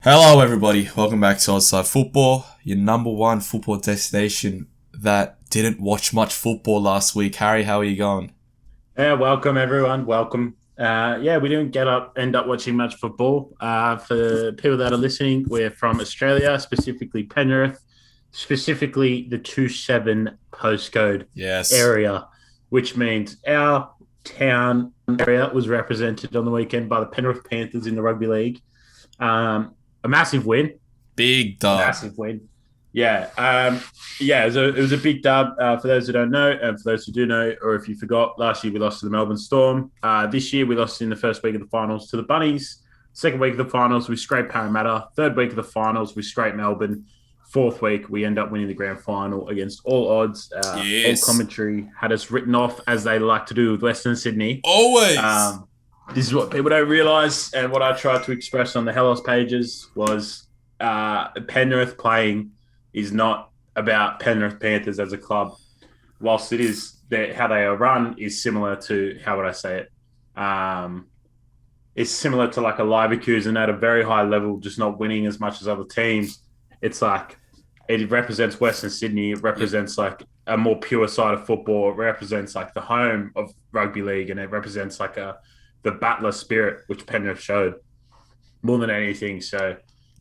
Hello everybody, welcome back to OzSide Football, your number one football destination that didn't watch much football last week. Harry, how are you going? Yeah, welcome everyone. Welcome. We didn't end up watching much football. For people that are listening, we're from Australia, specifically Penrith, specifically the 27 postcode Yes. area, which means our town area was represented on the weekend by the Penrith Panthers in the rugby league. A massive win. Big dub. Massive win. It was a big dub. For those who don't know, and for those who do know, or if you forgot, last year we lost to the Melbourne Storm. This year we lost in the first week of the finals to the Bunnies. Second week of the finals, we scraped Parramatta. Third week of the finals, we scraped Melbourne. Fourth week, we end up winning the grand final against all odds. Yes. All commentary had us written off, as they like to do with Western Sydney. Always. This is what people don't realise, and what I tried to express on the Hellos pages was Penrith playing is not about Penrith Panthers as a club. Whilst it is how they are run is similar to, how would I say it? It's similar to like a Leverkusen at a very high level, just not winning as much as other teams. It's like it represents Western Sydney. It represents like a more pure side of football. It represents like the home of rugby league, and it represents like the battler spirit, which Penrith showed more than anything. So,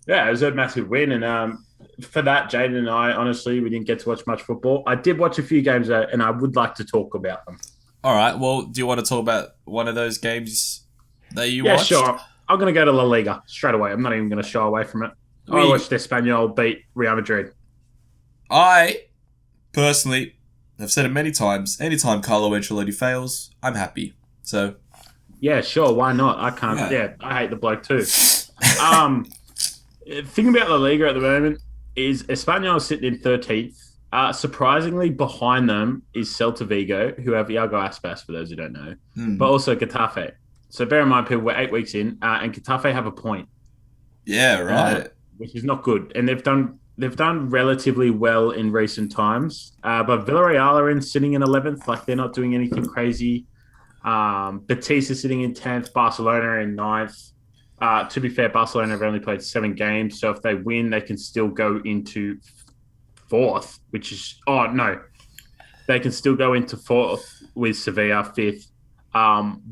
yeah, it was a massive win. And for that, Jaden and I, honestly, we didn't get to watch much football. I did watch a few games, though, and I would like to talk about them. All right, well, do you want to talk about one of those games that you watched? Yeah, sure. I'm going to go to La Liga straight away. I'm not even going to shy away from it. I watched Espanyol beat Real Madrid. I, personally, have said it many times, anytime Carlo Ancelotti fails, I'm happy. So... yeah, sure. Why not? I can't. Yeah, I hate the bloke too. Thing about La Liga at the moment is Espanyol sitting in 13th. Surprisingly, behind them is Celta Vigo, who have Iago Aspas, for those who don't know, but also Getafe. So bear in mind, people, we're 8 weeks in, and Getafe have a point. Yeah, right. Which is not good. And they've done relatively well in recent times. But Villarreal are sitting in 11th. Like, they're not doing anything crazy. Betis is sitting in 10th, Barcelona in 9th. To be fair, Barcelona have only played 7 games, so if they win, they can still go into 4th, which is... oh, no. They can still go into 4th with Sevilla 5th.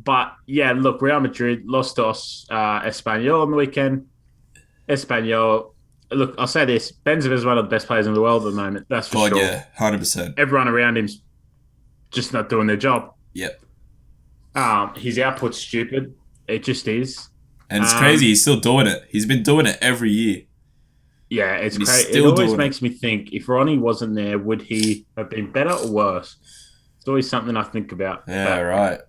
But, yeah, look, Real Madrid lost to Espanyol on the weekend. Espanyol... look, I'll say this. Benzema is one of the best players in the world at the moment, that's for sure. Yeah, 100%. Everyone around him's just not doing their job. Yep. His output's stupid. It just is. And it's crazy. He's still doing it. He's been doing it every year. Yeah, it's crazy. It always makes me think, if Ronnie wasn't there, would he have been better or worse? It's always something I think about. Yeah, right.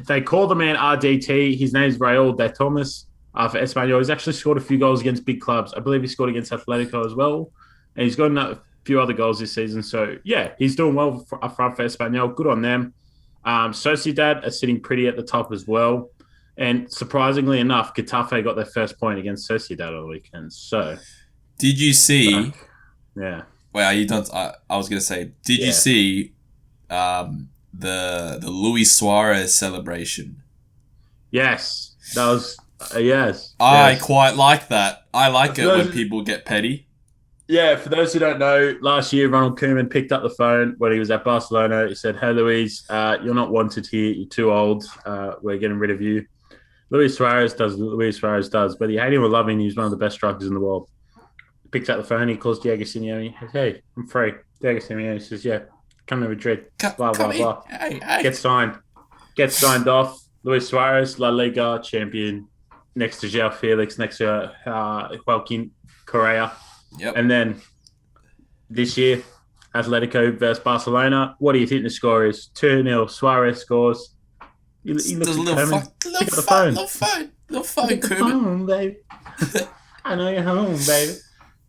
They call the man RDT. His name's Raul de Thomas for Espanyol. He's actually scored a few goals against big clubs. I believe he scored against Atletico as well. And he's got a few other goals this season. So, yeah, he's doing well up front for Espanyol. Good on them. Sociedad are sitting pretty at the top as well. And surprisingly enough, Getafe got their first point against Sociedad on the weekend. So, did you see... yeah. Wait, are you done? I was going to say, did you see the Luis Suarez celebration? Yes. That was... yes. I quite like that. I like it when people get petty. Yeah, for those who don't know, last year Ronald Koeman picked up the phone when he was at Barcelona. He said, "Hey, Luis, you're not wanted here. You're too old. We're getting rid of you." Luis Suarez does. Whether you hate him or love him, he's one of the best strikers in the world. He picks up the phone. He calls Diego Simeone. "Hey, I'm free." Diego Simeone says, "Yeah, come to Madrid." Blah, blah, blah. Hey. Gets signed off. Luis Suarez, La Liga champion, next to João Felix, next to Joaquin Correa. Yep. And then this year, Atletico versus Barcelona. What do you think the score is? 2-0. Suarez scores. He looks at Koeman. Pick up the phone. Little phone, Koeman. Baby. I know you're home, baby.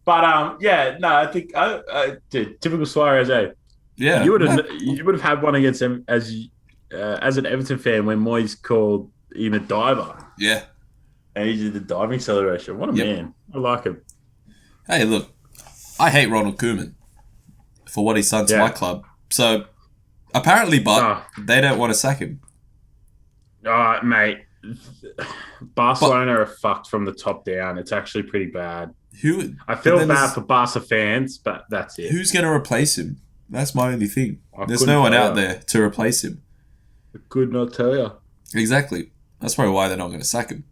But I think dude, typical Suarez. Yeah, you would have had one against him as an Everton fan when Moyes called him a diver. Yeah, and he did the diving celebration. What a man! I like him. Hey, look, I hate Ronald Koeman for what he's done to my club. So, apparently, they don't want to sack him. Mate, Barcelona are fucked from the top down. It's actually pretty bad. I But feel then bad for Barca fans, but that's it. who's going to replace him? That's my only thing. I There's couldn't no one tell out ya. there to replace him. I could not tell you. Exactly. That's probably why they're not going to sack him.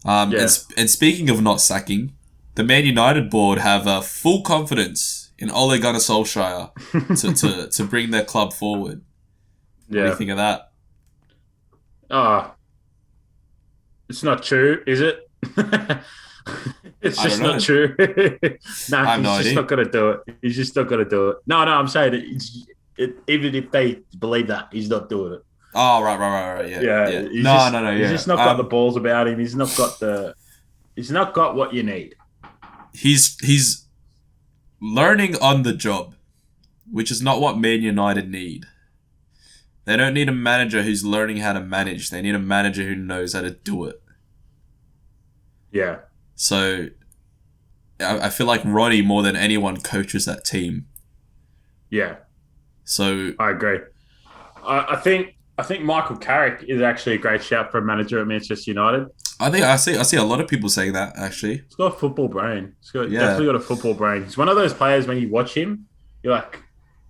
And, Yeah. and speaking of not sacking, the Man United board have full confidence in Ole Gunnar Solskjaer to bring their club forward. What do you Yeah. think of that? It's not true, is it? It's I just don't know. not true. No, I have he's no just idea. not going to do it. He's just not going to do it. No, I'm saying even if they believe that, he's not doing it. Oh, right. Yeah. Yeah. No. He's Yeah. just not got the balls about him. He's not got what you need. He's learning on the job, which is not what Man United need. They don't need a manager who's learning how to manage. They need a manager who knows how to do it. Yeah. So I feel like Ronnie, more than anyone, coaches that team. Yeah. So I agree. I think Michael Carrick is actually a great shout for a manager at Manchester United. I see a lot of people saying that, actually. He's got a football brain. Yeah. Definitely got a football brain. He's one of those players when you watch him, you're like,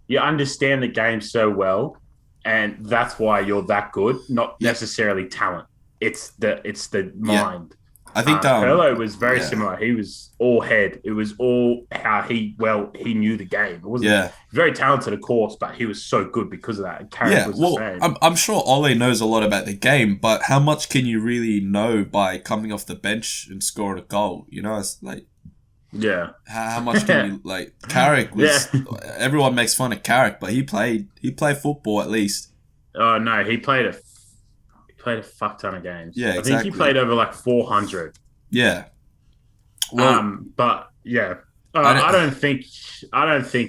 you understand the game so well, and that's why you're that good. Not necessarily talent. It's the mind. I think Pirlo was very yeah. similar. He was all head. It was all how he knew the game. It wasn't Yeah. very talented, of course, but he was so good because of that. And Carrick was the same. I'm sure Ole knows a lot about the game, but how much can you really know by coming off the bench and scoring a goal? You know, it's like, Yeah. how much can you, like, Carrick was, everyone makes fun of Carrick, but he played football at least. Oh no, he played a fuck ton of games. Yeah, I think exactly. he played over like 400. Yeah. Well, But yeah, I don't think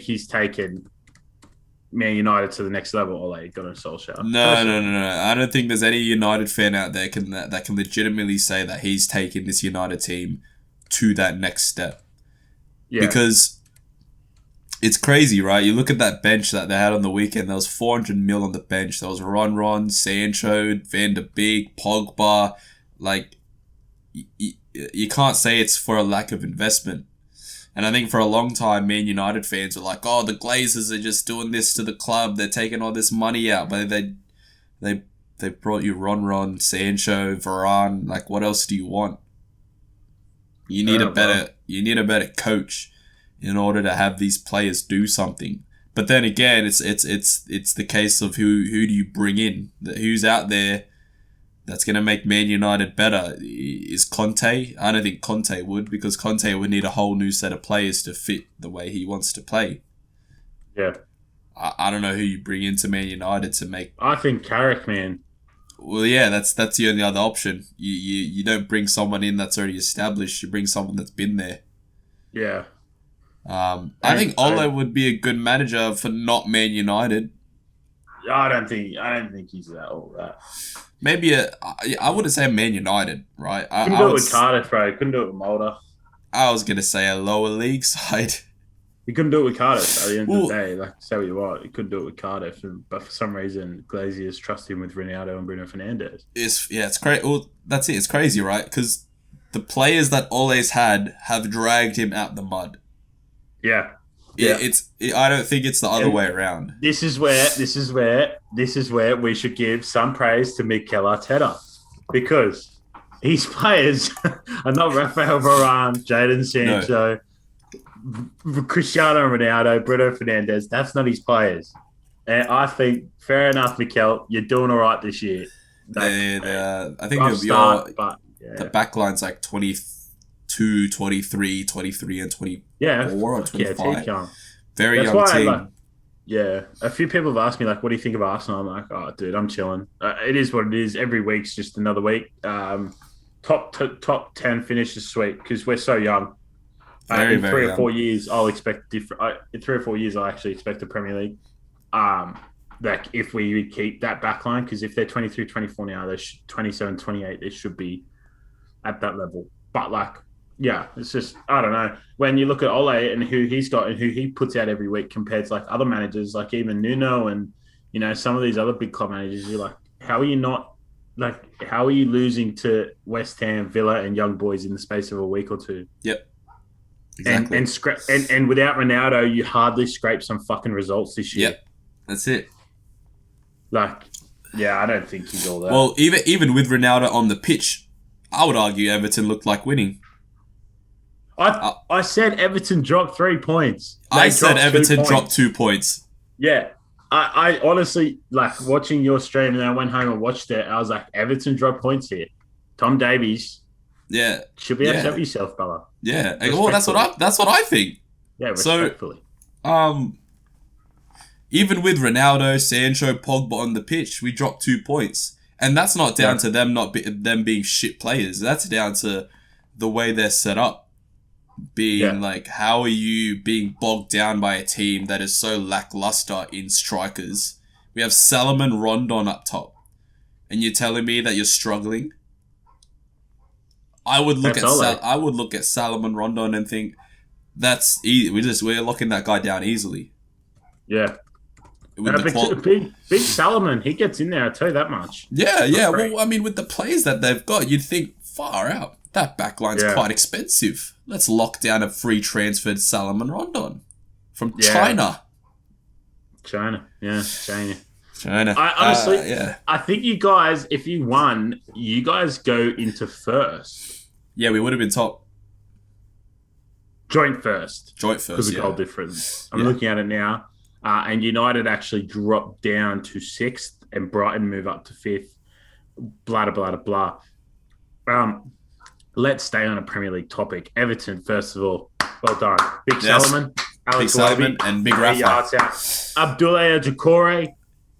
he's taken Man United to the next level. Ole Gunnar Solskjaer. no. I don't think there's any United fan out there that can legitimately say that he's taken this United team to that next step. Yeah. Because it's crazy, right? You look at that bench that they had on the weekend. There was 400 mil on the bench. There was Ron, Sancho, Van de Beek, Pogba. Like, you can't say it's for a lack of investment. And I think for a long time, Man United fans were like, "Oh, the Glazers are just doing this to the club. They're taking all this money out." But they brought you Ron, Sancho, Varane. Like, what else do you want? You need a better coach in order to have these players do something. But then again, it's the case of who do you bring in? Who's out there that's going to make Man United better? Is Conte? I don't think Conte would, because Conte would need a whole new set of players to fit the way he wants to play. Yeah. I don't know who you bring into Man United to make. I think Carrick, man. Well, yeah, that's the only other option. You don't bring someone in that's already established. You bring someone that's been there. Yeah. I think Ole would be a good manager for not Man United. I don't think he's all that. Maybe I wouldn't say Man United, right? Couldn't do it with Cardiff, bro. Couldn't do it with Mulder. I was gonna say a lower league side. You couldn't do it with Cardiff at the end of the day. Like, say what you want. You couldn't do it with Cardiff. But for some reason, Glaziers trust him with Ronaldo and Bruno Fernandes. It's crazy. Well, that's it. It's crazy, right? Because the players that Ole's had have dragged him out the mud. Yeah. I don't think it's the other way around. This is where we should give some praise to Mikel Arteta, because his players are not Rafael Varane, Jaden Sancho, Cristiano Ronaldo, Bruno Fernandes. That's not his players. And I think, fair enough, Mikel, you're doing all right this year. I think the backline's like 22, 23, 23, and 24 or 25. Yeah, Very young team. A few people have asked me, like, what do you think of Arsenal? I'm like, oh, dude, I'm chilling. It is what it is. Every week's just another week. Top 10 finish is sweet because we're so young. In 3 or 4 years, I'll expect different. In 3 or 4 years, I'll actually expect the Premier League. Like, if we keep that back line, because if they're 23, 24 now, they're 27, 28, they should be at that level. But, like, yeah, it's just, I don't know. When you look at Ole and who he's got and who he puts out every week compared to, like, other managers, like even Nuno and, you know, some of these other big club managers, you're like, how are you not Like, how are you losing to West Ham, Villa, and Young Boys in the space of a week or two? Yep. Exactly. And without Ronaldo, you hardly scrape some fucking results this year. Yep. That's it. Like, yeah, I don't think he's all that. Well, even with Ronaldo on the pitch, I would argue Everton looked like winning. I said Everton dropped 3 points. I said Everton dropped 2 points. Yeah. I honestly, like, watching your stream, and I went home and watched it. I was like, Everton dropped points here. Tom Davies. Yeah. Should be upset with yourself, fella. Yeah. Well, that's what I think. Yeah, respectfully. So, even with Ronaldo, Sancho, Pogba on the pitch, we dropped 2 points. And that's not down to them being shit players. That's down to the way they're set up. Being like, how are you being bogged down by a team that is so lackluster in strikers? We have Salomon Rondon up top. And you're telling me that you're struggling? I would look at Salomon Rondon and think that's easy. We're locking that guy down easily. Yeah. Big Salomon, he gets in there, I'll tell you that much. Yeah. Well, I mean, with the players that they've got, you'd think far out. That backline's quite expensive. Let's lock down a free transferred Salomon Rondon from China. China. I honestly, I think you guys, if you won, you guys go into first. Yeah, we would have been top. Joint first. Because of goal difference. I'm looking at it now. And United actually dropped down to 6th and Brighton move up to 5th. Blah, blah, blah, blah. Let's stay on a Premier League topic. Everton, first of all. Well done. Big Salomon. Alex Salomon and Big Rafa. Abdoulaye Doucouré.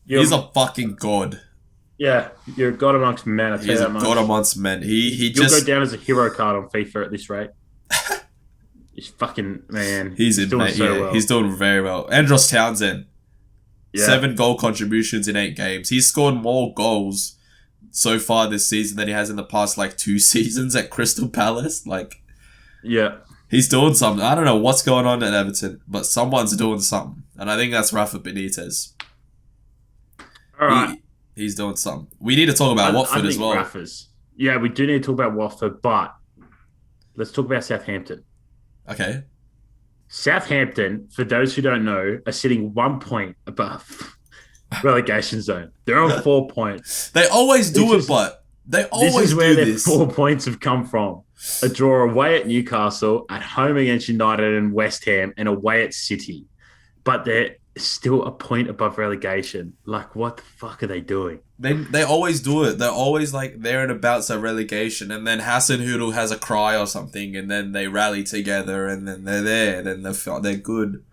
He's a fucking god. Yeah, you're a god amongst men. He's a god amongst men. You'll go down as a hero card on FIFA at this rate. He's fucking, man. He's doing well. He's doing very well. Andros Townsend. 7 goal contributions in 8 games. He's scored more goals so far this season than he has in the past 2 seasons at Crystal Palace. He's doing something. I don't know what's going on at Everton, but someone's doing something. And I think that's Rafa Benitez. All right. He's doing something. We need to talk about Watford as well. Yeah, we do need to talk about Watford, but let's talk about Southampton. Okay. Southampton, for those who don't know, are sitting 1 point above relegation zone. They're on 4 points. They always do it, but they always do this. This is where their 4 points have come from. A draw away at Newcastle, at home against United and West Ham, and away at City. But they're still a point above relegation. Like, what the fuck are they doing? They always do it. They're always there and about at relegation, and then Hasenhüttl has a cry or something, and then they rally together, and then they're there, and then they're good.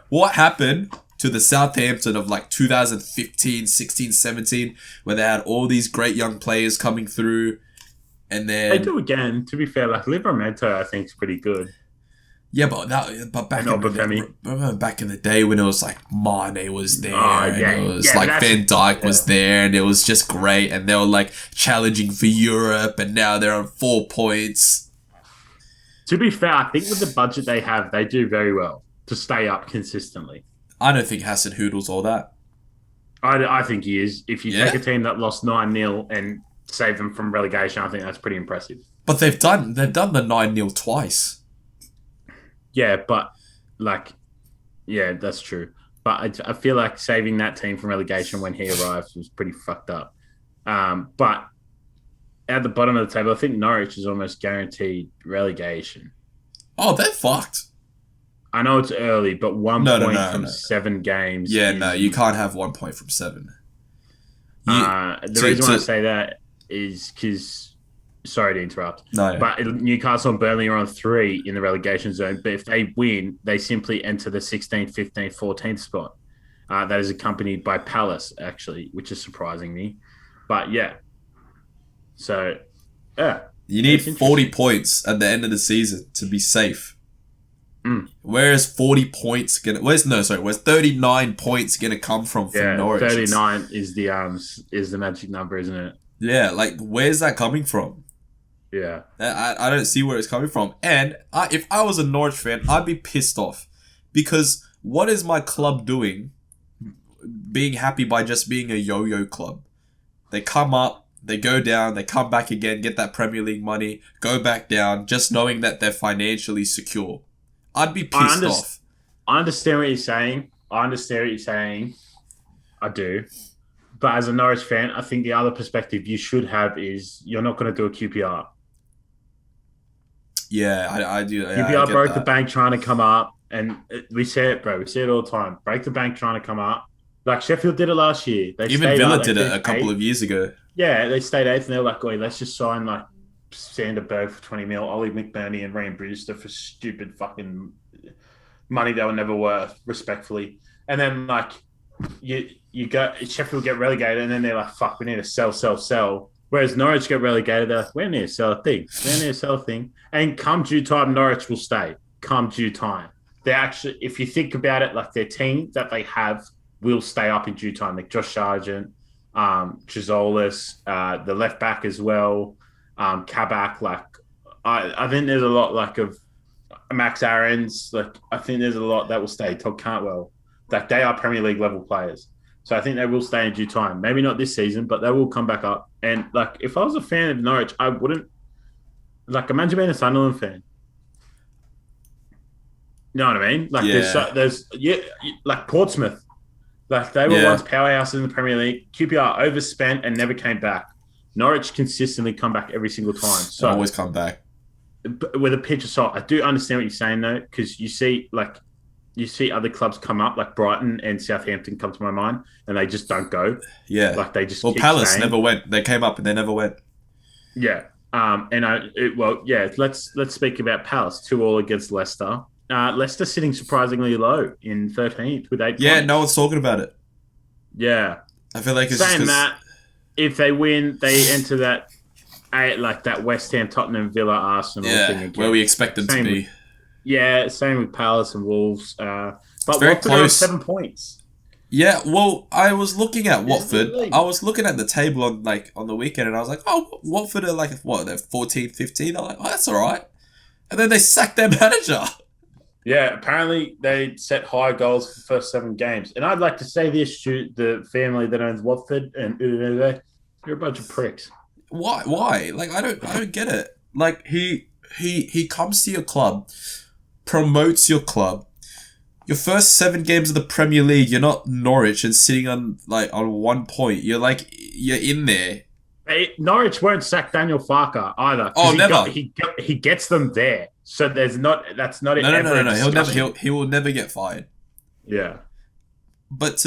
What happened to the Southampton of 2015, 16, 17, where they had all these great young players coming through, and then they do again. To be fair, Livramento, I think, is pretty good. Yeah, but back in the day when it was Mane was there, and it was Van Dijk was there, and it was just great, and they were challenging for Europe, and now they're on 4 points. To be fair, I think with the budget they have, they do very well to stay up consistently. I don't think Hasenhüttl's all that. I think he is. If you take a team that lost 9-0 and save them from relegation, I think that's pretty impressive. But they've done the 9-0 twice. Yeah, but that's true. But I feel like saving that team from relegation when he arrived was pretty fucked up. But at the bottom of the table, I think Norwich is almost guaranteed relegation. Oh, they're fucked. I know it's early, but 1 point from 7 games. Yeah, you can't have 1 point from 7. The reason why I say that is because, sorry to interrupt, but Newcastle and Burnley are on 3 in the relegation zone. But if they win, they simply enter the 16th, 15th, 14th spot. That is accompanied by Palace, actually, which is surprising me. But yeah. So, yeah. You need 40 points at the end of the season to be safe. Where's 40 points where's 39 points gonna come from Norwich? 39 is the magic number, isn't it? Yeah, where's that coming from? Yeah. I don't see where it's coming from. And if I was a Norwich fan, I'd be pissed off. Because what is my club doing being happy by just being a yo-yo club? They come up, They go down, they come back again, get that Premier League money, go back down, just knowing that they're financially secure. I'd be pissed off. I understand what you're saying. I do. But as a Norwich fan, I think the other perspective you should have is you're not going to do a QPR. Yeah, I do. QPR broke the bank trying to come up. And we say it, bro. We say it all the time. Break the bank trying to come up. Like Sheffield did it last year. Even Villa did it a couple of years ago. Yeah, they stayed 8th and they're like, "Oi, let's just sign like Sanderberg for 20 mil, Ollie McBurney and Ryan Brewster for stupid fucking money they were never worth, respectfully." And then like you go Sheffield get relegated and then they're like, "Fuck, we need to sell." Whereas Norwich get relegated, they're like, "We need to sell a thing." And come due time, Norwich will stay. Come due time. They actually, if you think about it, like their team that they have will stay up in due time. Like Josh Sargent, Chizolis, the left back as well, Kabak. Like I think there's a lot like of Max Aarons. Like I think there's a lot that will stay. Todd Cantwell. Like they are Premier League level players. So I think they will stay in due time. Maybe not this season, but they will come back up. And like if I was a fan of Norwich, I wouldn't like imagine being a Sunderland fan. You know what I mean? Like there's like Portsmouth. Like they were once powerhouses in the Premier League. QPR overspent and never came back. Norwich consistently come back every single time. So they always come back. With a pinch of salt. I do understand what you're saying though, because you see other clubs come up, like Brighton and Southampton come to my mind, and they just don't go. Yeah. Like they just Palace never went. They came up and they never went. Yeah. Let's speak about Palace. 2-2 against Leicester. Leicester sitting surprisingly low in 13th with 8 points. Yeah, no one's talking about it. Yeah. I feel like it's saying that if they win, they enter that West Ham, Tottenham, Villa, Arsenal thing again. Where we expect them to be. Same with Palace and Wolves. But very Watford close. 7 points. Yeah, well, I was looking at Watford. I was looking at the table on the weekend, and I was like, "Oh, Watford are like what? They're 14, 15." I'm like, "Oh, that's all right." And then they sacked their manager. Yeah, apparently they set high goals for the first 7 games. And I'd like to say this to the family that owns Watford and you're a bunch of pricks. Why? Like I don't get it. Like he comes to your club, promotes your club. Your first 7 games of the Premier League, you're not Norwich and sitting on 1 point. You're in there. Norwich won't sack Daniel Farke either. Oh, never. He gets them there. So that's not it. No. He will never get fired. Yeah. But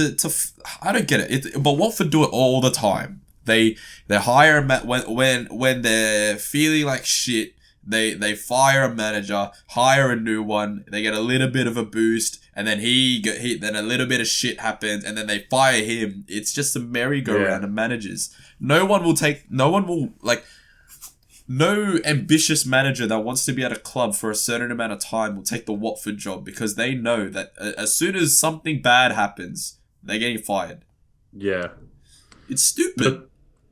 I don't get it. But Watford do it all the time. They hire when they're feeling like shit. They fire a manager, hire a new one. They get a little bit of a boost, and then then a little bit of shit happens, and then they fire him. It's just a merry-go-round of managers. No ambitious manager that wants to be at a club for a certain amount of time will take the Watford job because they know that as soon as something bad happens, they're getting fired. Yeah. It's stupid. But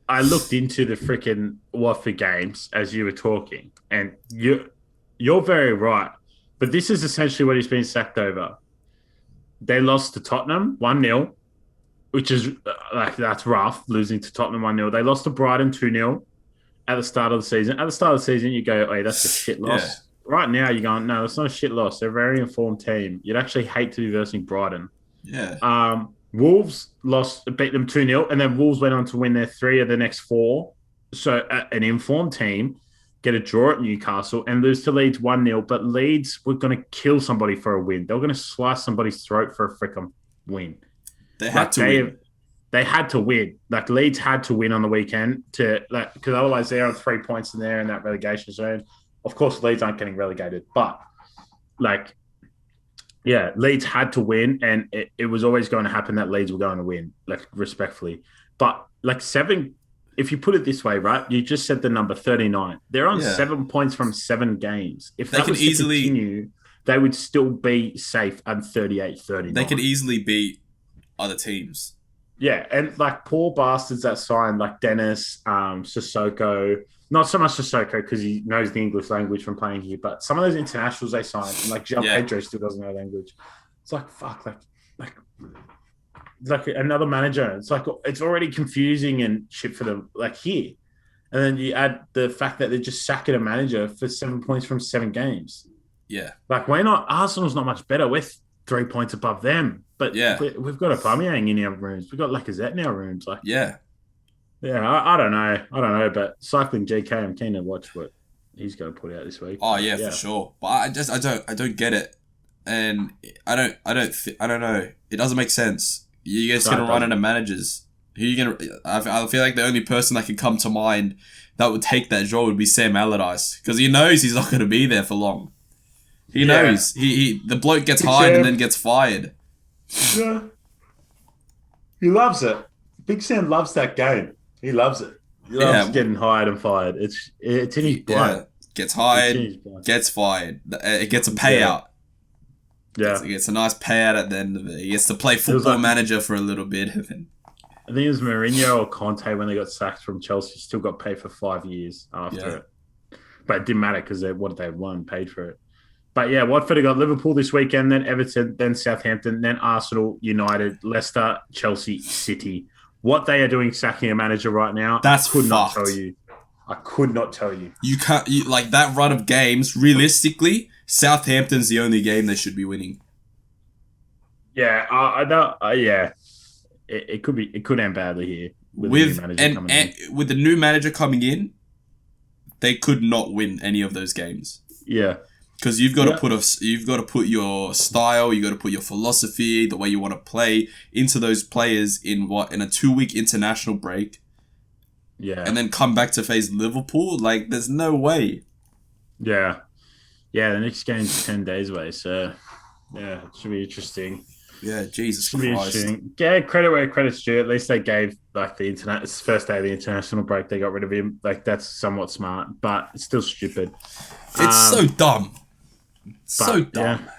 I looked into the freaking Watford games as you were talking, and you're very right. But this is essentially what he's been sacked over. They lost to Tottenham 1-0, which is that's rough, losing to Tottenham 1-0. They lost to Brighton 2-0 at the start of the season. At the start of the season, you go, "Hey, that's a shit loss." Yeah. Right now, you're going, "No, it's not a shit loss. They're a very informed team." You'd actually hate to be versing Brighton. Yeah. Wolves beat them 2-0, and then Wolves went on to win their 3 of the next 4. So an informed team get a draw at Newcastle and lose to Leeds 1-0. But Leeds were going to kill somebody for a win. They were going to slice somebody's throat for a freaking win. They had to win. They had to win. Like Leeds had to win on the weekend because otherwise they're on 3 points in there in that relegation zone. Of course, Leeds aren't getting relegated, but Leeds had to win, and it was always going to happen that Leeds were going to win, respectfully. But 7, if you put it this way, right? You just said the number 39. They're on 7 points from 7 games. If they could easily continue, they would still be safe at 38-39. They could easily beat other teams. Yeah, and poor bastards that signed Dennis, Sissoko. Not so much Sissoko because he knows the English language from playing here, but some of those internationals they signed, Jean Pedro still doesn't know language. It's fuck, like another manager. It's like it's already confusing and shit for them. Like here, and then you add the fact that they're just sacking a manager for 7 points from 7 games. Yeah. Like we're not. Arsenal's not much better. We're 3 points above them, but Yeah. we've got a Aubameyang in our rooms. We've got Lacazette in our rooms. Like Yeah. yeah, I don't know. I don't know, but cycling GK, I'm keen to watch what he's going to put out this week. Oh yeah, for sure. But I don't get it, and I don't know. It doesn't make sense. You guys gonna run into managers. Who you gonna? I feel like the only person that can come to mind that would take that job would be Sam Allardyce, because he knows he's not gonna be there for long. He knows the bloke gets hired and then gets fired. Yeah, he loves it. Big Sam loves that game. He loves it. He loves getting hired and fired. It's in his blood. Yeah. Gets hired, gets fired. It gets a payout. Yeah. It gets a nice payout at the end of it. He gets to play football manager for a little bit. I think it was Mourinho or Conte when they got sacked from Chelsea. Still got paid for 5 years after it. But it didn't matter because what they won, paid for it. But yeah, Watford got Liverpool this weekend, then Everton, then Southampton, then Arsenal, United, Leicester, Chelsea, City. What they are doing sacking a manager right now, I could not tell you. I could not tell you. You can't like that run of games. Realistically, Southampton's the only game they should be winning. Yeah, I know. Yeah, it could be. It could end badly here with the new manager coming in. They could not win any of those games. Yeah, because you've got to put your style, you got to put your philosophy, the way you want to play into those players in a 2-week international break. Yeah. And then come back to face Liverpool? Like, there's no way. Yeah. Yeah, the next game's 10 days away, so yeah, it should be interesting. Yeah, Jesus Christ. Yeah, credit where credit's due. At least they gave it's the first day of the international break, they got rid of him. Like, that's somewhat smart, but it's still stupid. It's so dumb. So dumb. Yeah.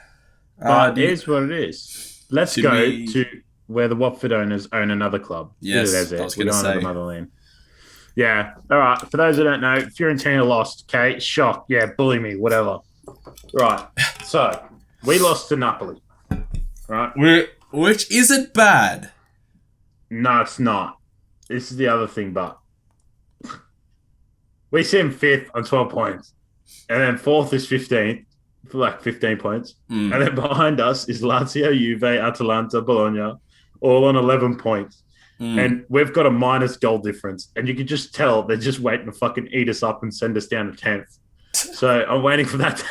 But it is what it is. Let's go to where the Watford owners own another club. Yes, I was going to say. Motherland. Yeah. All right. For those who don't know, Fiorentina lost. Okay. Shock. Yeah. Bully me. Whatever. Right. So we lost to Napoli. Right. Which isn't bad. No, it's not. This is the other thing, but we sit in 5th on 12 points. And then 4th is 15th for like 15 points. And then behind us is Lazio, Juve, Atalanta, Bologna, all on 11 points. And we've got a minus goal difference. And you can just tell they're just waiting to fucking eat us up and send us down to 10th. So I'm waiting for that to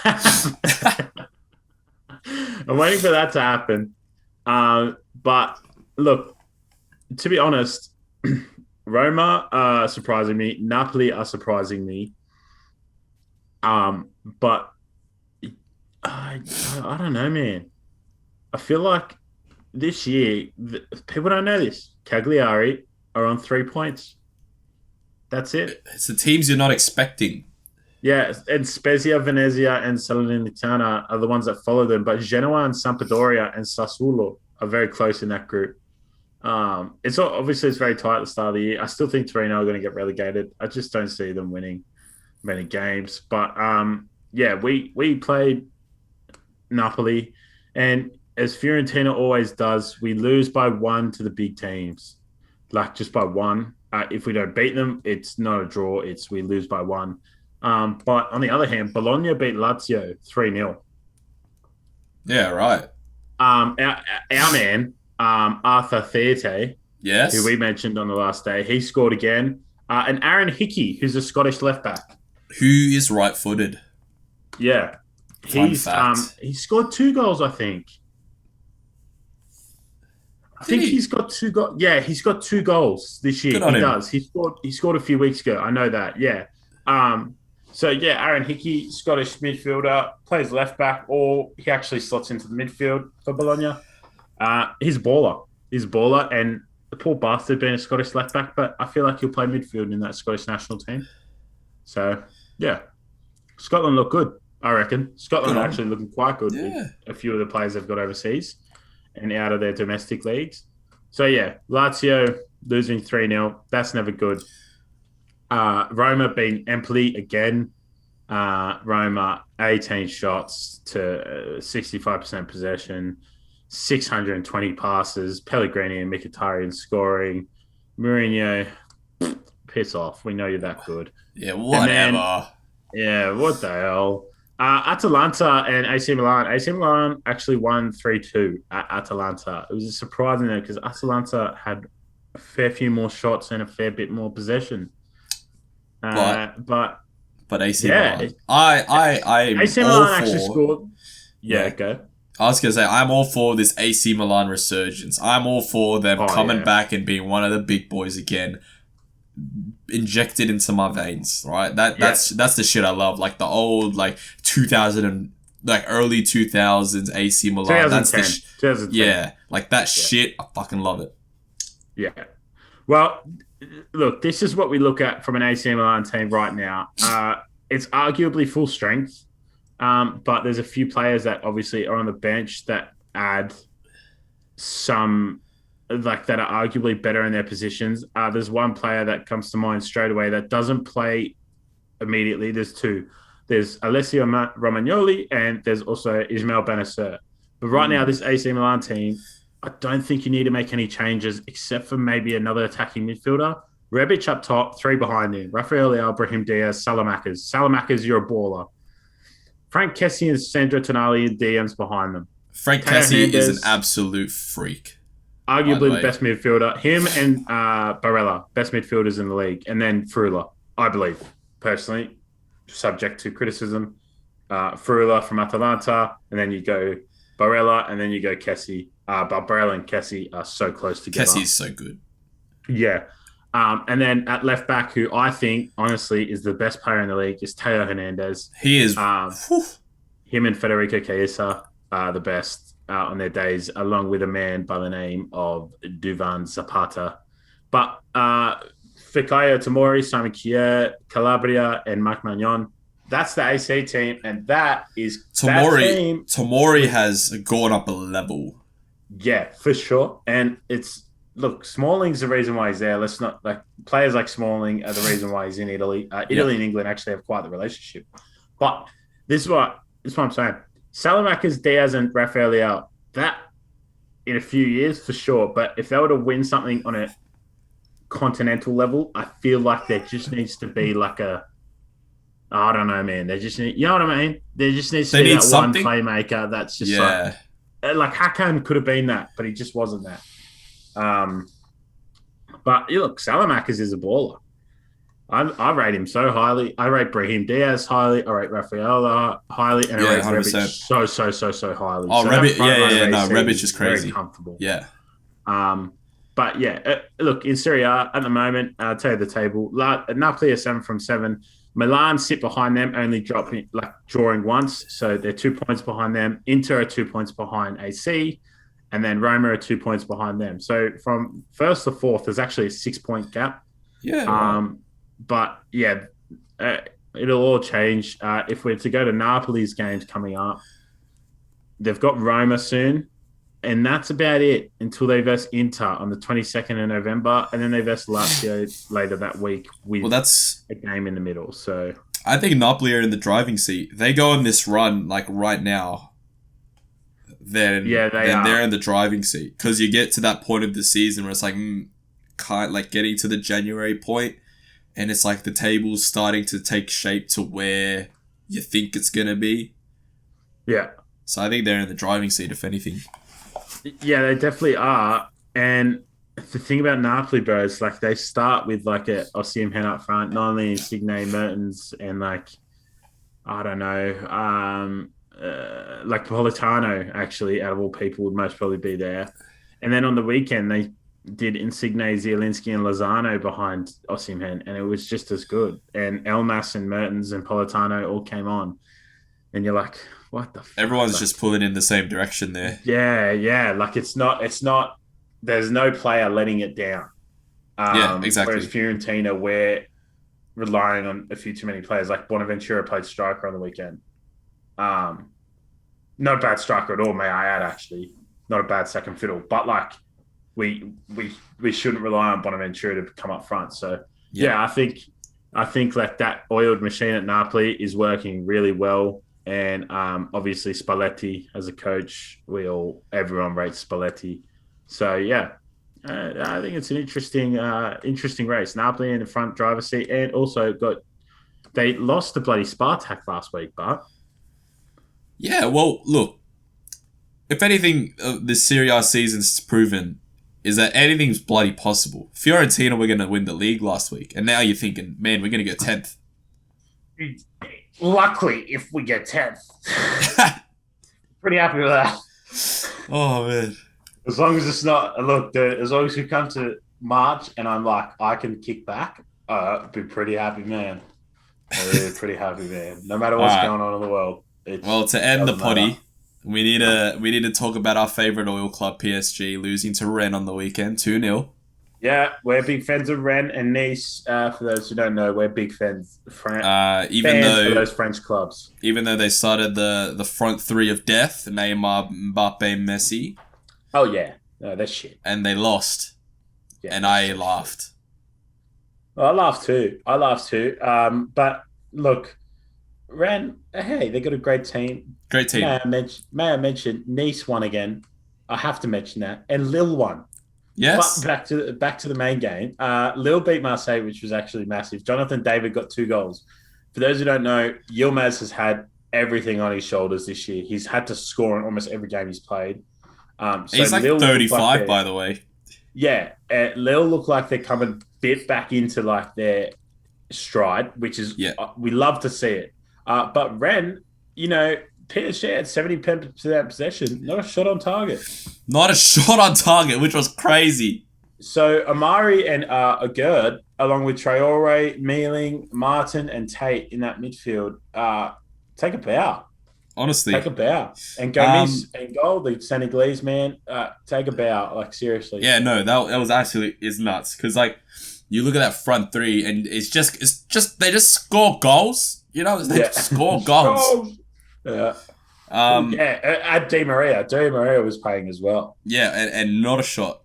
happen. But look, to be honest, Roma are surprising me. Napoli are surprising me. But I don't know, man. I feel like this year, people don't know this. Cagliari are on 3 points. That's it. It's the teams you're not expecting. Yeah, and Spezia, Venezia, and Salernitana are the ones that follow them. But Genoa and Sampdoria and Sassuolo are very close in that group. It's very tight at the start of the year. I still think Torino are going to get relegated. I just don't see them winning many games. But we played Napoli, and as Fiorentina always does, we lose by 1 to the big teams, like just by 1. If we don't beat them, it's not a draw. We lose by 1. But on the other hand, Bologna beat Lazio 3-0. Yeah, right. Our man, Arthur Theate, yes, who we mentioned on the last day, he scored again. And Aaron Hickey, who's a Scottish left back, who is right-footed. Yeah, he scored 2 goals, I think. He's got 2 goals. Yeah, he's got 2 goals this year. He does. He scored a few weeks ago. I know that. Yeah. So yeah, Aaron Hickey, Scottish midfielder, plays left back, or he actually slots into the midfield for Bologna. He's a baller. And the poor bastard being a Scottish left back, but I feel like he'll play midfield in that Scottish national team. So yeah, Scotland look good, I reckon. Scotland are actually looking quite good with a few of the players they've got overseas and out of their domestic leagues. So yeah, Lazio losing 3-0. That's never good. Roma being Empoli again. Roma 18 shots to 65% possession. 620 passes. Pellegrini and Mkhitaryan scoring. Mourinho, piss off. We know you're that good. Yeah, whatever. Yeah, what the hell? Atalanta and AC Milan. AC Milan actually won 3-2 at Atalanta. It was surprising though because Atalanta had a fair few more shots and a fair bit more possession. But AC Milan. I AC Milan actually scored. Yeah, go. I was going to say, I'm all for this AC Milan resurgence. I'm all for them coming back and being one of the big boys again. Injected into my veins, right? That's the shit I love. Like the old, like 2000 and like early 2000s AC Milan. 2010. Yeah, like that shit. I fucking love it. Yeah. Well, look, this is what we look at from an AC Milan team right now. It's arguably full strength, but there's a few players that obviously are on the bench that add some, like, that are arguably better in their positions. There's one player that comes to mind straight away that doesn't play immediately. There's two. There's Alessio Romagnoli and there's also Ismail Benacer. But right now, this AC Milan team, I don't think you need to make any changes except for maybe another attacking midfielder. Rebic up top, three behind him. Rafael Leao, Brahim Diaz, Salamakers. Salamakers, you're a baller. Frank Kessie and Sandro Tonali and DMs behind them. Frank Kessie is an absolute freak. Arguably the best midfielder. Him and Barella, best midfielders in the league. And then Frula, I believe, personally, subject to criticism. Frula from Atalanta, and then you go Barella, and then you go Kessie. But Barella and Kessie are so close together. Kessie's so good. Yeah. And then at left back, who I think, honestly, is the best player in the league, is Teo Hernandez. He is. Him and Federico Chiesa are the best on their days, along with a man by the name of Duvan Zapata. But Fikayo Tomori, Simon Kier, Calabria, and Mike Magnon, that's the AC team, and that is Tomori. Tomori has gone up a level. Yeah, for sure. And look, Smalling's the reason why he's there. Let's not, like, players like Smalling are the reason why he's in Italy. Italy and England actually have quite the relationship. But this is what I'm saying. Salamakers, Diaz, and Rafael Leao, that in a few years for sure. But if they were to win something on a continental level, I feel like there just needs to be like I don't know, man. They just need, you know what I mean? There just needs to be that something? One playmaker that's just like Hakan could have been that, but he just wasn't that. But look, Salamakers is a baller. I rate him so highly. I rate Brahim Diaz highly. I rate Rafael highly, and I rate 100%. so highly. Oh, so Rebic, no, Rebic is crazy. Very comfortable. Yeah. But yeah, look, in Serie A at the moment, I'll tell you the table. Napoli are 7 from 7. Milan sit behind them, only drawing once, so they're 2 points behind them. Inter are 2 points behind AC, and then Roma are 2 points behind them. So from first to fourth, there's actually a 6-point gap. Yeah. But yeah, it'll all change. If we're to go to Napoli's games coming up, they've got Roma soon, and that's about it until they verse Inter on the 22nd of November, and then they verse Lazio later that week with that's a game in the middle. So I think Napoli are in the driving seat. They go on this run like right now. They're in the driving seat, because you get to that point of the season where it's like getting to the January point, and it's like the table's starting to take shape to where you think it's gonna be. Yeah. So I think they're in the driving seat, if anything. Yeah, they definitely are. And the thing about Napoli, bro, is like they start with like a Osimhen up front, not only Insigne, Mertens, and like, I don't know, like Politano, actually, out of all people, would most probably be there. And then on the weekend, they did Insigne, Zielinski, and Lozano behind Osimhen, and it was just as good. And Elmas and Mertens and Politano all came on. And you're like, what the fuck? Everyone's just pulling in the same direction there. Yeah. Like, it's not, there's no player letting it down. Yeah, exactly. Whereas Fiorentina, we're relying on a few too many players. Like Bonaventura played striker on the weekend. Not a bad striker at all, may I add, actually. Not a bad second fiddle. But, like, we shouldn't rely on Bonaventura to come up front. So, yeah I think like that oiled machine at Napoli is working really well. and obviously Spalletti as a coach. Everyone rates Spalletti. So yeah, I think it's an interesting race. Napoli in the front driver's seat, and also they lost to bloody Spartak last week, but Yeah, well, look, if anything, this Serie A season's proven is that anything's bloody possible. Fiorentina were going to win the league last week, and now you're thinking, man, we're going to go 10th. Luckily, if we get 10th, pretty happy with that. Oh, man. As long as it's not, as long as we come to March and I'm like, I can kick back, I'd be pretty happy, man. Really pretty happy, man. No matter what's going on in the world. Well, to end the potty, we need to talk about our favourite oil club, PSG, losing to Rennes on the weekend, 2-0. Yeah, we're big fans of Rennes and Nice. For those who don't know, we're big fans for those French clubs. Even though they started the front three of death, Neymar, Mbappe, Messi. Oh, yeah. No, that's shit. And they lost. Yeah, and I laughed. Well, I laughed too. But look, Rennes, hey, they got a great team. Great team. May I mention Nice won again? I have to mention that. And Lille won. Yes. But back to the main game. Lille beat Marseille, which was actually massive. Jonathan David got 2 goals. For those who don't know, Yilmaz has had everything on his shoulders this year. He's had to score in almost every game he's played. He's like Lille 35, by the way. Yeah. Lille look like they're coming a bit back into like their stride, which is we love to see it. But Rennes, PSG had 70% possession, not a shot on target. Not a shot on target, which was crazy. So Amari and Agurd, along with Traore, Mealing, Martin, and Tate in that midfield, take a bow. Honestly. Take a bow. And Gomis and goal, the Senegalese man, take a bow. Like, seriously. Yeah, no, that was absolutely is nuts. Because, like, you look at that front three, and it's just they just score goals. They just score goals. Yeah. At Di Maria. Di Maria was playing as well. Yeah, and not a shot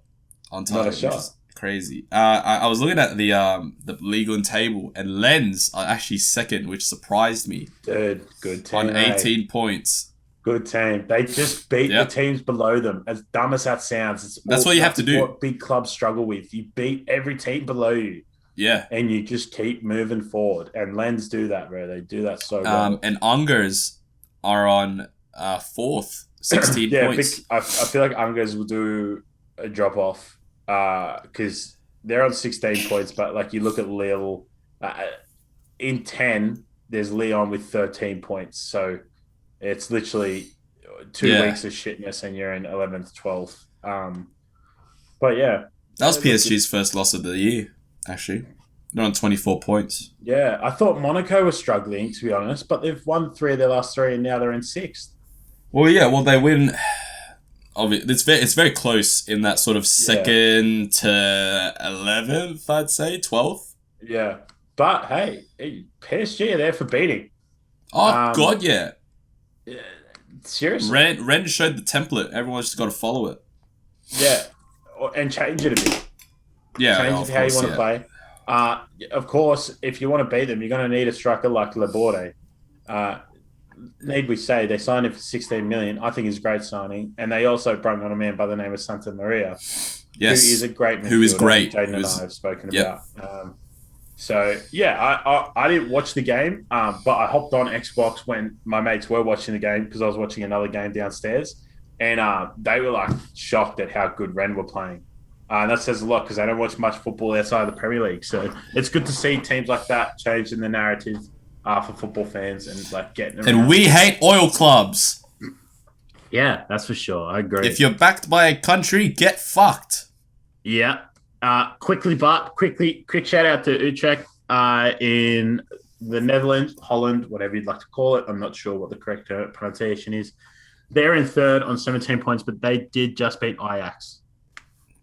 on target. Not a shot. Which is crazy. I was looking at the Ligue 1 table, and Lens are actually second, which surprised me. Dude, good team. On 18 points. Good team. They just beat the teams below them. As dumb as that sounds, that's what you have to do. What big clubs struggle with. You beat every team below you. Yeah. And you just keep moving forward. And Lens do that, bro. They do that so well. And Angers are on fourth, 16 points. I feel like Angers will do a drop off because they're on 16 points. But like you look at Lille, in 10, there's Lyon with 13 points. So it's literally 2 weeks of shitness and you're in 11th, 12th. But yeah. That was PSG's first loss of the year, actually. They're on 24 points. Yeah, I thought Monaco was struggling, to be honest, but they've won 3 of their last 3 and now they're in 6th. Well, they win. It's very close in that sort of 2nd to 11th, I'd say, 12th. Yeah, but hey, PSG are there for beating. Oh, God, yeah. Seriously. Ren showed the template. Everyone's just got to follow it. Yeah, and change it a bit. Yeah, change how you want to play. Of course, if you want to beat them, you're going to need a striker like Laborde. Need we say, they signed him for 16 million. I think he's a great signing. And they also brought on a man by the name of Santa Maria. Yes. Who is a great midfielder. Who is great. Jaden and I have spoken about. I didn't watch the game, but I hopped on Xbox when my mates were watching the game because I was watching another game downstairs. And they were like shocked at how good Rennes were playing. And that says a lot because I don't watch much football outside of the Premier League. So it's good to see teams like that changing the narrative for football fans and like getting around. And we hate oil clubs. Yeah, that's for sure. I agree. If you're backed by a country, get fucked. Yeah. Quick shout out to Utrecht in the Netherlands, Holland, whatever you'd like to call it. I'm not sure what the correct pronunciation is. They're in 3rd on 17 points, but they did just beat Ajax.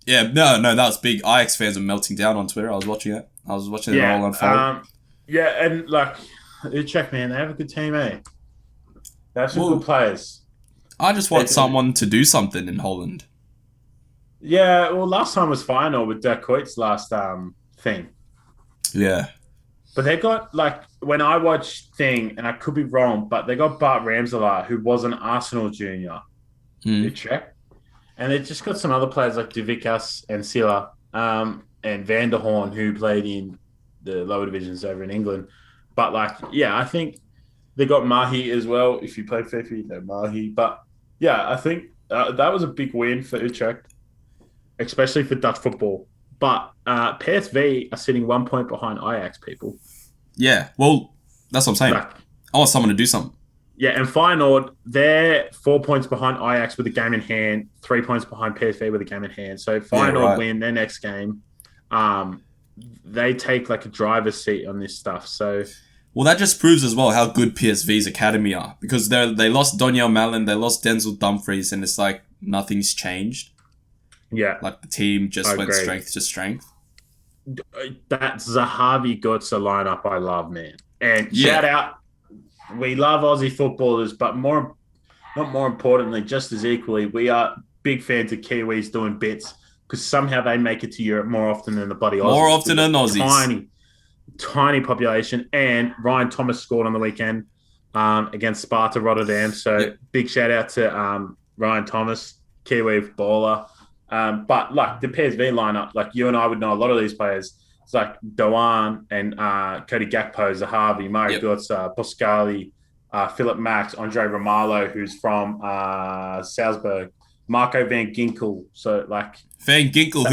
Yeah, no, that was big. Ajax fans were melting down on Twitter. I was watching it. I was watching it all unfold. And like Utrecht, man, they have a good team, eh? They have some good players. I just want someone to do something in Holland. Yeah, well, last time was final with Dirk Kuyt's last thing. Yeah. But they've got, like, when I watched Thing, and I could be wrong, but they got Bart Ramselaar, who was an Arsenal junior, Utrecht. And they just got some other players like Duvikas and Silla and Van der Horn, who played in the lower divisions over in England. But, I think they got Mahi as well. If you play FIFA, you know Mahi. But, I think that was a big win for Utrecht, especially for Dutch football. But PSV are sitting 1 point behind Ajax, people. Yeah, well, that's what I'm saying. I want someone to do something. Yeah, and Feyenoord, they're 4 points behind Ajax with a game in hand, 3 points behind PSV with a game in hand. So Feyenoord win their next game. They take a driver's seat on this stuff. So, well, that just proves as well how good PSV's academy are, because they lost Doniel Malen, they lost Denzel Dumfries, and it's like nothing's changed. Yeah, the team just went strength to strength. That Zahavi Götze lineup I love, man. And shout out, we love Aussie footballers, but not more importantly, just as equally, we are big fans of Kiwis doing bits, because somehow they make it to Europe more often than the bloody Aussies. More often than Aussies. Tiny population. And Ryan Thomas scored on the weekend against Sparta Rotterdam. So big shout out to Ryan Thomas, Kiwi baller. But the PSV lineup, you and I would know a lot of these players. It's like Doan and Cody Gakpo, Zahavi, Mario Götze, Boscali, Philip Max, Andre Romalo, who's from Salzburg, Marco Van Ginkel. So Van Ginkel,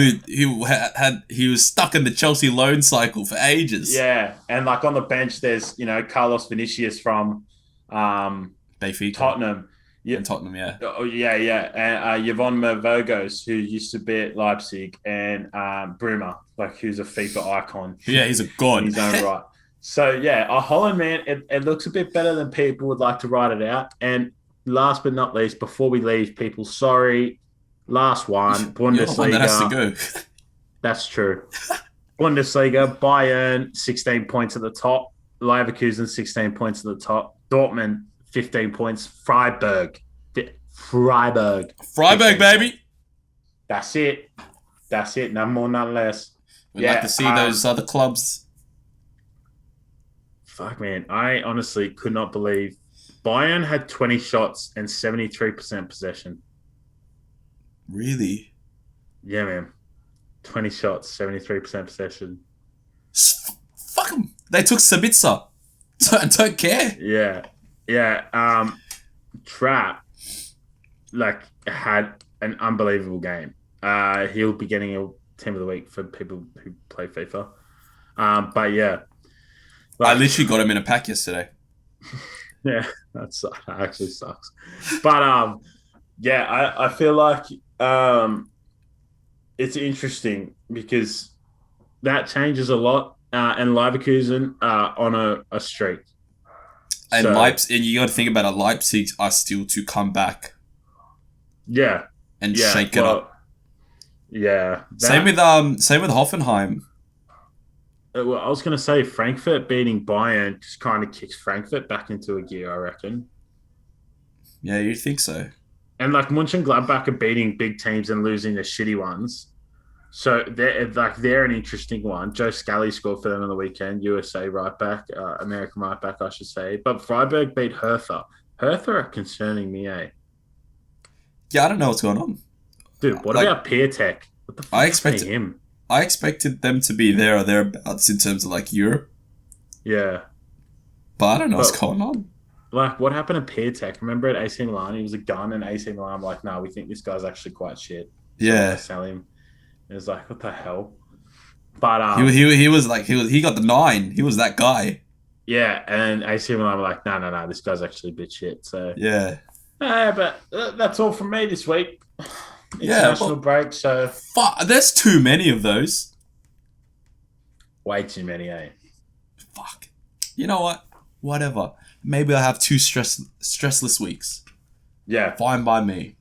who was stuck in the Chelsea loan cycle for ages. Yeah, and on the bench, there's Carlos Vinicius from Benfica. Tottenham. Yeah. In Tottenham, yeah. Oh, yeah. And Yvonne Mervogos, who used to be at Leipzig, and Bruma, who's a FIFA icon. Yeah, he's a god. In his own right. So, Holland, man, it looks a bit better than people would like to write it out. And last but not least, before we leave, people, sorry, last one, Bundesliga. You're the one that has to go. That's true. Bundesliga, Bayern, 16 points at the top. Leverkusen, 16 points at the top. Dortmund, 15 points. Freiburg, baby. That's it. None more, none less. We'd like to see those other clubs. Fuck, man. I honestly could not believe Bayern had 20 shots and 73% possession. Really? Yeah, man. 20 shots, 73% possession. Fuck them. They took Sabitzer. I don't care. Yeah. Trapp, had an unbelievable game. He'll be getting a team of the week for people who play FIFA. But yeah. I literally got him in a pack yesterday. Yeah, that actually sucks. But I feel like it's interesting because that changes a lot. And Leverkusen are on a streak. And Leipzig, and you got to think about it. Leipzig are still to come back. Yeah, and shake it up. Yeah. Same with Hoffenheim. Well, I was going to say Frankfurt beating Bayern just kind of kicks Frankfurt back into a gear, I reckon. Yeah, you'd think so. And Mönchengladbach are beating big teams and losing the shitty ones. So they're an interesting one. Joe Scally scored for them on the weekend. USA right back, American right back, I should say. But Freiburg beat Hertha. Hertha are concerning me, eh? Yeah, I don't know what's going on. Dude, what about Piatek? What the fuck is him? I expected them to be there or thereabouts in terms of Europe. Yeah. But I don't know what's going on. What happened to Piatek? Remember at AC Milan? He was a gun, and AC Milan were no, we think this guy's actually quite shit. Yeah. So sell him. It was what the hell? But he got the 9. He was that guy. Yeah, and AC Milan were no, this guy's actually a bit shit. So yeah. But that's all from me this week. International break, so there's too many of those. Way too many, eh? Fuck. You know what? Whatever. Maybe I'll have 2 stressless weeks. Yeah. Fine by me.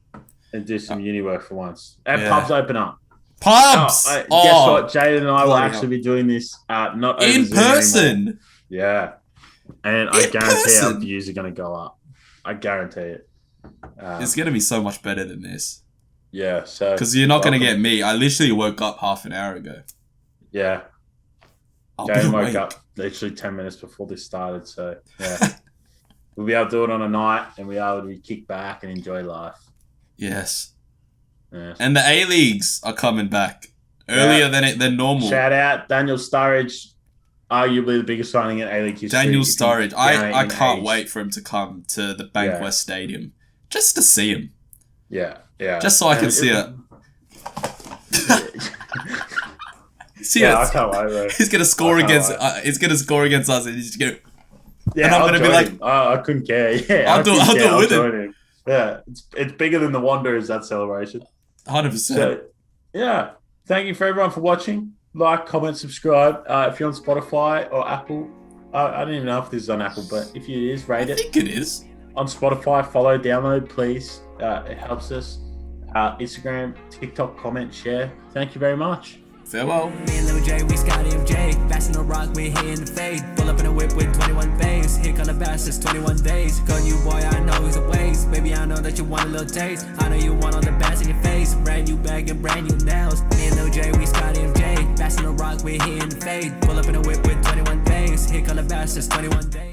And do some uni work for once. And pubs open up. Pubs! Guess what? Jaden and I will actually be doing this not over in Zoom person. Anymore. Yeah. And I guarantee our views are going to go up. I guarantee it. It's going to be so much better than this. Yeah, so... Because you're not going to get me. I literally woke up half an hour ago. Yeah. Jaden woke up literally 10 minutes before this started. So, yeah. We'll be able to do it on a night and we'll be able to kick back and enjoy life. Yes. Yes. And the A-Leagues are coming back earlier than normal. Shout out Daniel Sturridge, arguably the biggest signing in A-League history. Daniel Sturridge. I can't wait for him to come to the Bankwest Stadium just to see him. Yeah, yeah. Just so I can see it. I can't wait, bro. He's gonna score against us, and he's gonna. Yeah, and I'm gonna be like, I couldn't care. Yeah, I'll do it with him. Yeah, it's bigger than the Wanderers, that celebration. 100%. So, yeah, thank you for everyone for watching. Like, comment, subscribe. If you're on Spotify or Apple, I don't even know if this is on Apple, but if it is, rate it. I think it is. On Spotify, follow, download, please. It helps us. Instagram, TikTok, comment, share. Thank you very much. Farewell. Me and Lil J, we Scotty MJ. Bashing the rock, we're here in the fade. Pull up in a whip with 21 bays. Here come the bastards, 21 days. Got you, boy, I know he's a waste. Baby, I know that you want a little taste. I know you want all the bass in your face. Brand new bag and brand new nails. Me and Lil J, we Scotty MJ. Bashing the rock, we're here in the fade. Pull up in a whip with 21 bays. Here come the bastards, 21 days.